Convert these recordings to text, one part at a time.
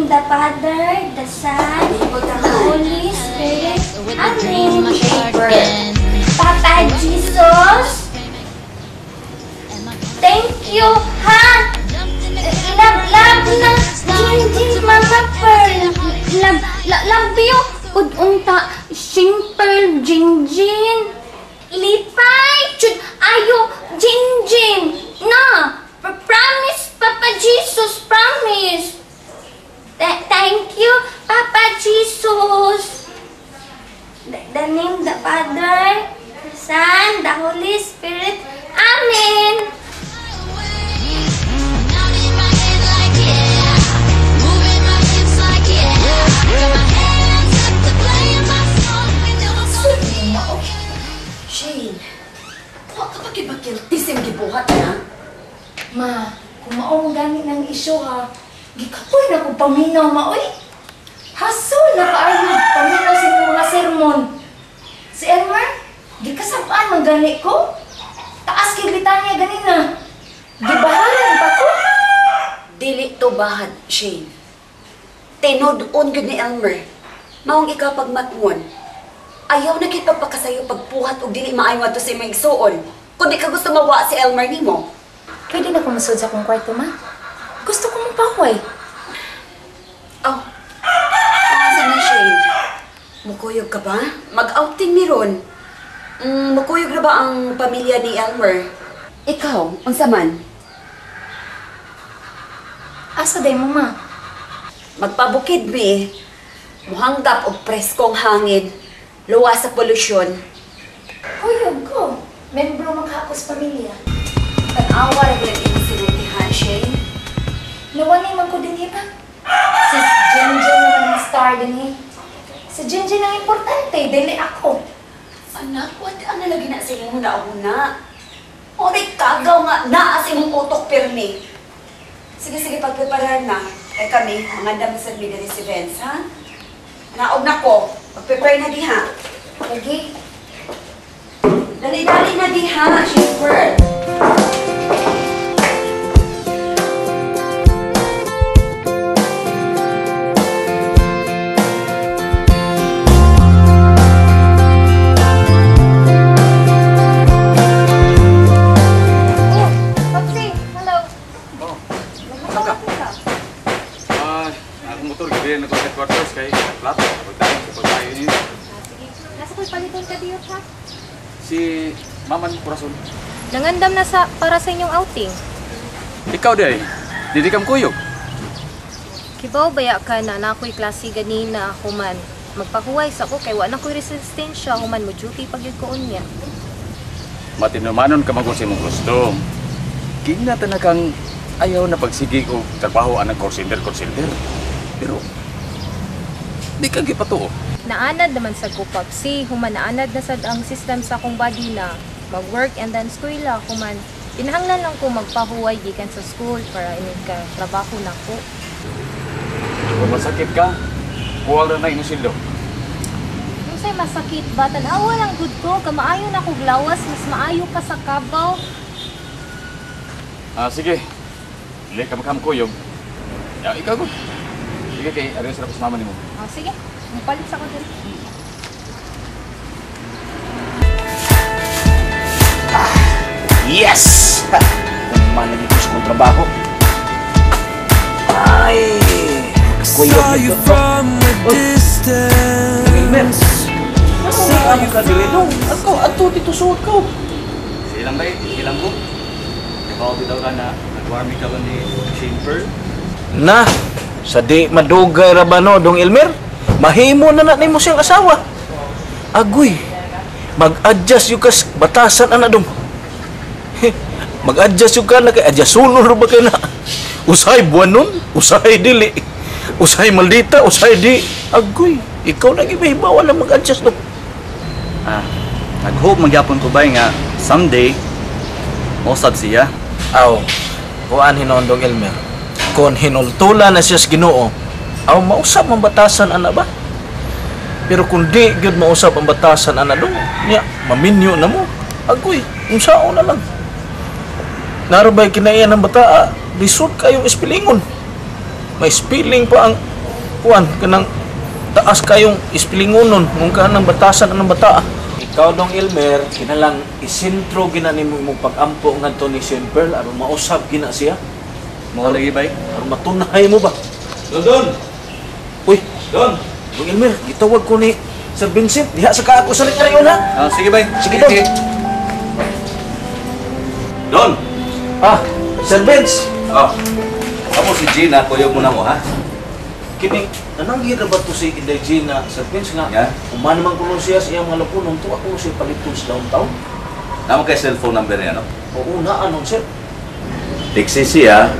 name the Father, the Son, the Holy Spirit. Amen. Papa Jesus, thank you, ha? Love na Jinjin, Mama Pearl. Love you. Unta, simple Jinjin. Lipay, ayo, Jinjin. No, promise, Papa Jesus, promise. Thank you, Papa Jesus. The name, the Father, the Son, the Holy Spirit. Amen. Shane, huwag ka pagkibagkiltisim gibuhat na. Ma, kung maong gani ng isyo ha, gikapoy na kong paminaw maoy. Hasol na kaayo, paminaw sa inyong mga sermon. Si Elmer, gikasabaan man gani ko. Taas kibitan niya ganina. Gibahalan pa ko. Dili to bahad, Shane. Tinod-on yun ni Elmer. Maong ikaw pagmatngon. Ayaw na kita pagkasayo pagpuhat o dili maayon to sa imong igsuon. Kung di ka gusto mawa si Elmer nimo. Pwede na kumasod sa akong kwarto, ma. Gusto ko magpahuay. Oh, pangasan na, Shane. Mukuyog ka ba? Mag-outing ni Ron. Mukuyog na ba ang pamilya ni Elmer? Ikaw, unsa man? Asa day mo, ma? Magpabukid mi. Muhanggap og preskong hangin. Luwas sa polusyon. Huyog ko. Membro maghakos pamilya. Tanawa rin yung sinutihan, Shane. Nawani man ko din ba? Si Jinjin naman ang star din eh. Si Jinjin ang importante, dili ako. Anak, wala ang nalagi na sa imong nauna. Oray kagaw nga naa sa imong utok pirmi. Sige, pagpreparar na. Kaya kami, mga dami sa media si Vince, ha? Naog na ko. Pag-prepare na diha. Lagi. Dali-dali na diha, Shipper. Headquarters kay Plato. Pagdating sa pagkayo niyo. Sige. Nasa ko'y paliton ka diyo, ha? Si Maman Corazon. Nangandam na para sa inyong outing. Ikaw day, didi kam kuyog. Kibaw baya ka na ako'y klase ganina, human. Magpahuway sa ko kay wala ko'y resistensya, human mo duty pag yun ko unya. Matinumanon ka magun sa imong gusto. Kinatan na kang ayaw na pagsigi o trabaho anang call center. Pero di ka gipatuo. Naanad naman sa ko, Papsi. Human naanad na sad ang system sa akong body na mag-work and then eskwela. Human, pinahanglan lang ko magpahuway gikan sa school para inig ka trabaho na ko. Kung masakit ka, kuwal na imong sildo. Kung sa'y masakit ba, tanawa lang good ko. Kamaayo na kong lawas, mas maayo ka sa kabaw. Sige. Dili ka makamkuyog. Ya, ikaw good. Sige kay areos ra ko sa mama nimo. Sige, mapalit sa ko din. Yes! Kumana dito sa kong trabaho. Ay! Kuyog nito to. Ano ka dili no? Ato dito suot ko. Silang ba? Silang ko? Ikaw bitaw ka na nag-warming ka ba ni Shane Pearl? Na! Sa di madugay ra ba no, Dong Elmer? Mahimo na nimo siyang asawa. Agoy! Mag-adjust yung kas batasan ana dong. Mag-adjust yung ka na kay adjust sunod ba kay na? Usay buwan nun, usay dili. Usay maldita, usay di. Agoy! Ikaw na gibahibawa na mag-adjust dong. Nag-hope magyapon ko ba nga someday mosab siya. Aw, kuan hinon Dong Elmer. Kung hinultula na siya sa Ginoo, aw mausap ang batasan ana ba? Pero kung di gyud mausap ang batasan ana dong, nya maminyo na mo. Agoy, unsao na lang. Narabay kinaiyan ng bata, lisod kayong ispilingon. May spelling pa ang kuan kanang taas kayong spellingonon nung kanang batasan ng bata. Ikaw dong Elmer, kinalang isintro ginani mo imong pag-ampo ngadto ni Sean Pearl aron mausab gina siya. Mo lagi bay. Aron matunay mo ba? Don. Uy, Don. dong Elmer, gitawag ko ni Sir Vincent. Diha sa ka ako sa rin ha. Sige bay. Sige, Don. Don. Ah, Sir Vince. Oh. Kamu si Gina, kuyog mo na mo ha. Kining anong gira ba to si Inday Gina Sir Vince nga? Yeah. Uman naman kuno siya sa iyang mga lapunon to ako siya paliton sa downtown. Namo kay cellphone number niya no. Oo na anong sir. Tiksi siya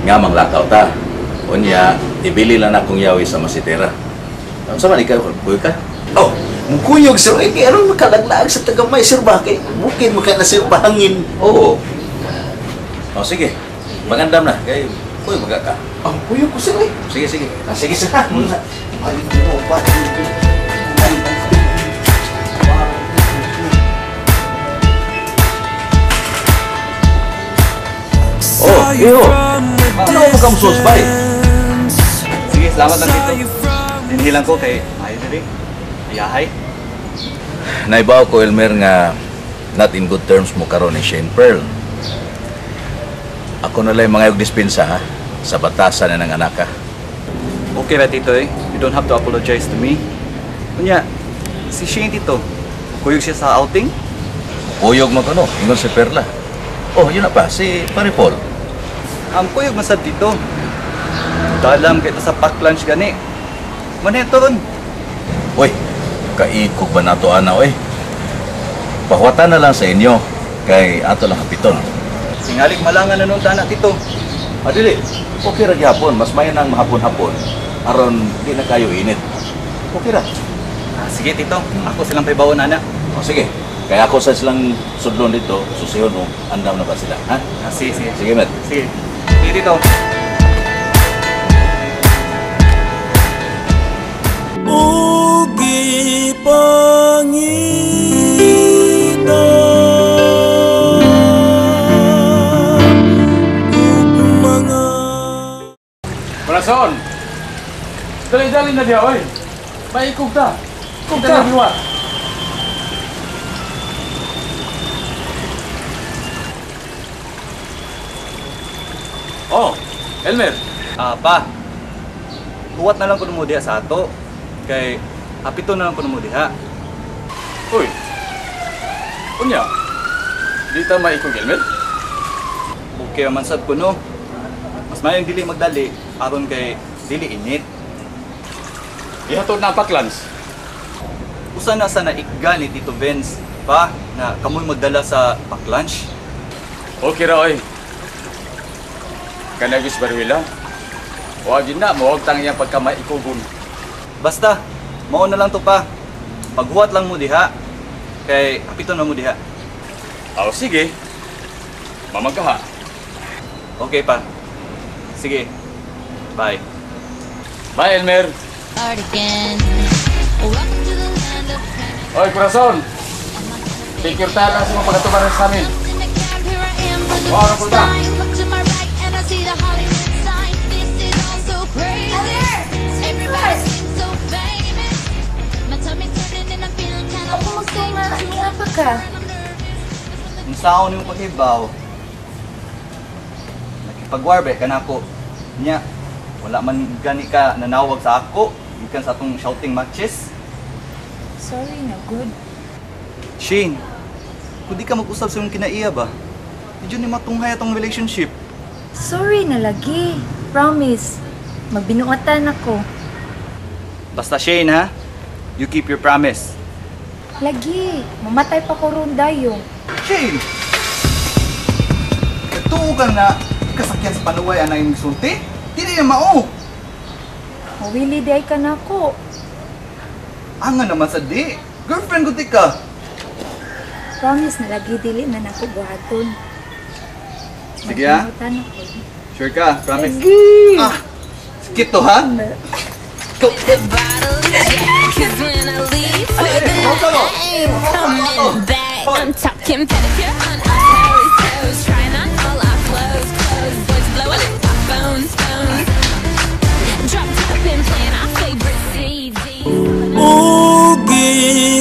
nga manglakaw ta. Unya, ibili lang akong yawi sa masitera. Ano sa man ikaw, kuy ka? Oh, mukuyog sir ay aron makalaglaag sa tagamay sir ba kay bukid mo kay na sir bahangin. Oo. Oh, sige. Magandam na. Kay, kuy magaka. Ang kuyog ko sir ay. Sige, sige. Sige sir. Ay mo ba? Oh, iyo. Ano mo kam susbay? Sige, salamat lang dito. Hinhilang ko kay ayaw na rin. Ayahay. Naibaw ko, Elmer, nga not in good terms mo karon ni Shane Pearl. Ako na lang mga yung dispensa, ha? Sa batasan na ng anak, ha? Okay ba, Tito, eh? You don't have to apologize to me. Kunya, si Shane, Tito, kuyog siya sa outing? Uyog mo ko, no? Ingon si Perla. Oh, yun na pa, si Pare Paul. Kuyog masad, Tito. Dalam kita sa pack lunch gani. Maneto ron. Uy, kaikog ba na to, ana, oy? Pahuwatan na lang sa inyo, kay ato lang kapiton. Singalig malangan na nung tana, Tito. Adili, okay ra gyapon, mas may nang mahapon-hapon. Aron di na kayo init. Okay ra. Sige, Tito. Ako silang paibawon, ana. O sige, kaya ako sa silang sudlon dito, susihon mo, andam na ba sila, ha? Sige, sige. Sige, Matt. Sige. Sige, Tito. Ugi Corazon! Dali-dali na diya, oy! Maikog ta! Ikog ta na diwa! Oh, Elmer! Pa. Huwat na lang ko mo diha sa ato. Kay, hapito na lang ko mo diha. Uy! Unya! Di ta maikog, Elmer? Okay man sad ko, no? Mas mayang dili magdali, aron kay dili init. Ihatod na ang paklans. Usa na sa naikga ni Tito Vince, pa, na kamoy magdala sa pack-lunch. Okay ra, oy. Kanagis barwila. Huwag yun na, huwag tang iyang pagkamaikogon. Basta, mao na lang to pa. Paghuwat lang mo diha, kay hapito na mo diha. Oh, sige. Mamagkaha. Okay pa. Sige. Bye. Bye, Elmer. Oy, Corazon. Take your time lang sa mga pagkatubaran sa amin. Oh, ano punta? Ako magtunga, ni apa ka? Unsaon nimo paghibaw? Nakipagwarbe ka na ako. Nya, wala man gani ka nanawag sa ako, gikan sa atong shouting matches. Sorry na, good. Shane, kung di ka mag-usap sa iyong kinaiya ba? Di ni matunghay atong relationship. Sorry na lagi. Promise. Magbinuatan ako. Basta Shane ha, you keep your promise. Lagi. Mamatay pa ko ron dayo. Shane! Katuo ka na kasakyan sa panuway anay mong sulti? Dili na mao! Mawili di ay ka na ako. Anga naman sa di. Girlfriend ko di ka. Promise na lagi dili na nako buhaton. Sige ha? Magbinuatan ako. Sure ka? Promise? Lagi! Ah! Skip to ha? Cause when I leave for the night, I ain't coming back. I'm talking pedicure on our Paris toes, trying on all our clothes. Boys blowing up phones. me.